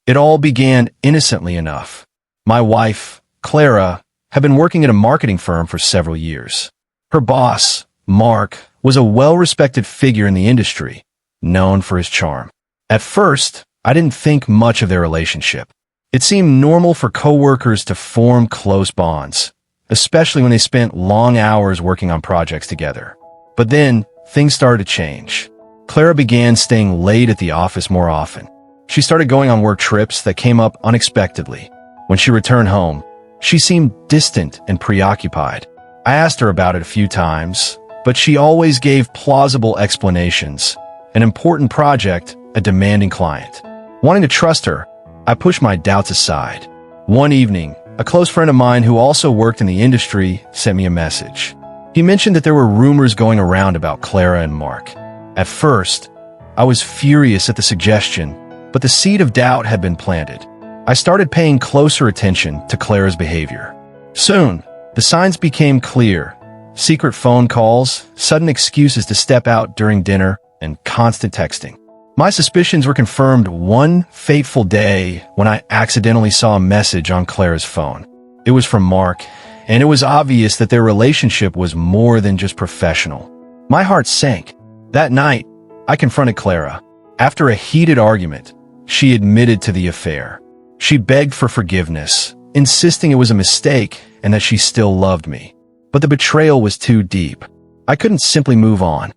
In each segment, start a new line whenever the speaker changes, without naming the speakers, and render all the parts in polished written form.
It all began innocently enough. My wife, Clara, had been working at a marketing firm for several years. Her boss, Mark, was a well-respected figure in the industry, known for his charm. At first, I didn't think much of their relationship. It seemed normal for coworkers to form close bonds, especially when they spent long hours working on projects together. But then, things started to change. Clara began staying late at the office more often. She started going on work trips that came up unexpectedly. When she returned home, she seemed distant and preoccupied. I asked her about it a few times, but she always gave plausible explanations. An important project, a demanding client. Wanting to trust her, I pushed my doubts aside. One evening, a close friend of mine who also worked in the industry sent me a message. He mentioned that there were rumors going around about Clara and Mark. At first, I was furious at the suggestion, but the seed of doubt had been planted. I started paying closer attention to Clara's behavior. Soon, the signs became clear. Secret phone calls, sudden excuses to step out during dinner, and constant texting. My suspicions were confirmed one fateful day when I accidentally saw a message on Clara's phone. It was from Mark, and it was obvious that their relationship was more than just professional. My heart sank. That night, I confronted Clara. After a heated argument, she admitted to the affair. She begged for forgiveness, insisting it was a mistake and that she still loved me. But the betrayal was too deep. I couldn't simply move on.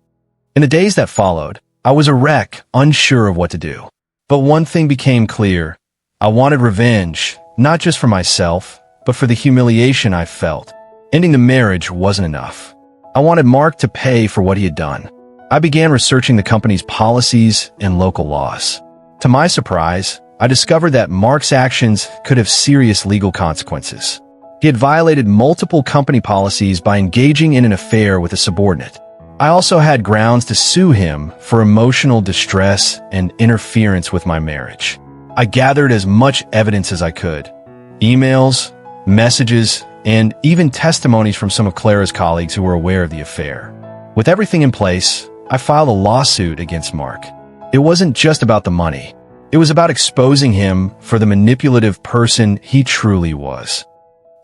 In the days that followed, I was a wreck, unsure of what to do. But one thing became clear. I wanted revenge, not just for myself, but for the humiliation I felt. Ending the marriage wasn't enough. I wanted Mark to pay for what he had done. I began researching the company's policies and local laws. To my surprise, I discovered that Mark's actions could have serious legal consequences. He had violated multiple company policies by engaging in an affair with a subordinate. I also had grounds to sue him for emotional distress and interference with my marriage. I gathered as much evidence as I could. Emails, messages, and even testimonies from some of Clara's colleagues who were aware of the affair. With everything in place, I filed a lawsuit against Mark. It wasn't just about the money. It was about exposing him for the manipulative person he truly was.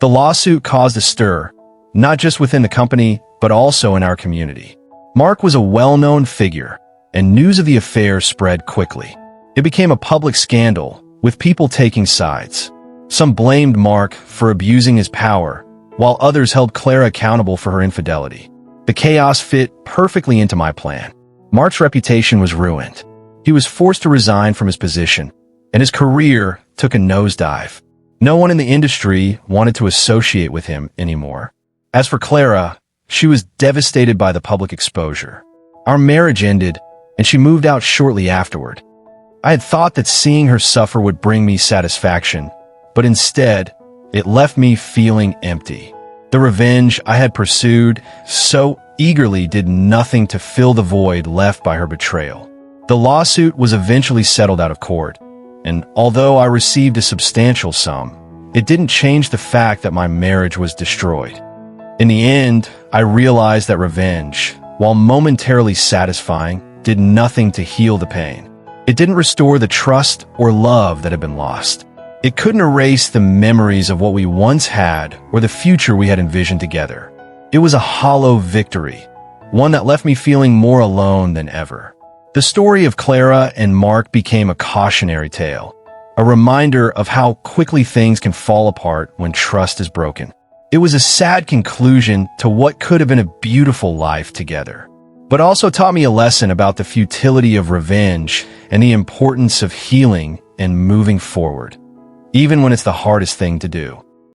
The lawsuit caused a stir, not just within the company, but also in our community. Mark was a well-known figure, and news of the affair spread quickly. It became a public scandal, with people taking sides. Some blamed Mark for abusing his power, while others held Clara accountable for her infidelity. The chaos fit perfectly into my plan. Mark's reputation was ruined. He was forced to resign from his position, and his career took a nosedive. No one in the industry wanted to associate with him anymore. As for Clara, she was devastated by the public exposure. Our marriage ended, and she moved out shortly afterward. I had thought that seeing her suffer would bring me satisfaction, but instead, it left me feeling empty. The revenge I had pursued so eagerly did nothing to fill the void left by her betrayal. The lawsuit was eventually settled out of court, and although I received a substantial sum, it didn't change the fact that my marriage was destroyed. In the end, I realized that revenge, while momentarily satisfying, did nothing to heal the pain. It didn't restore the trust or love that had been lost. It couldn't erase the memories of what we once had or the future we had envisioned together. It was a hollow victory, one that left me feeling more alone than ever. The story of Clara and Mark became a cautionary tale, a reminder of how quickly things can fall apart when trust is broken. It was a sad conclusion to what could have been a beautiful life together, but also taught me a lesson about the futility of revenge and the importance of healing and moving forward, even when it's the hardest thing to do.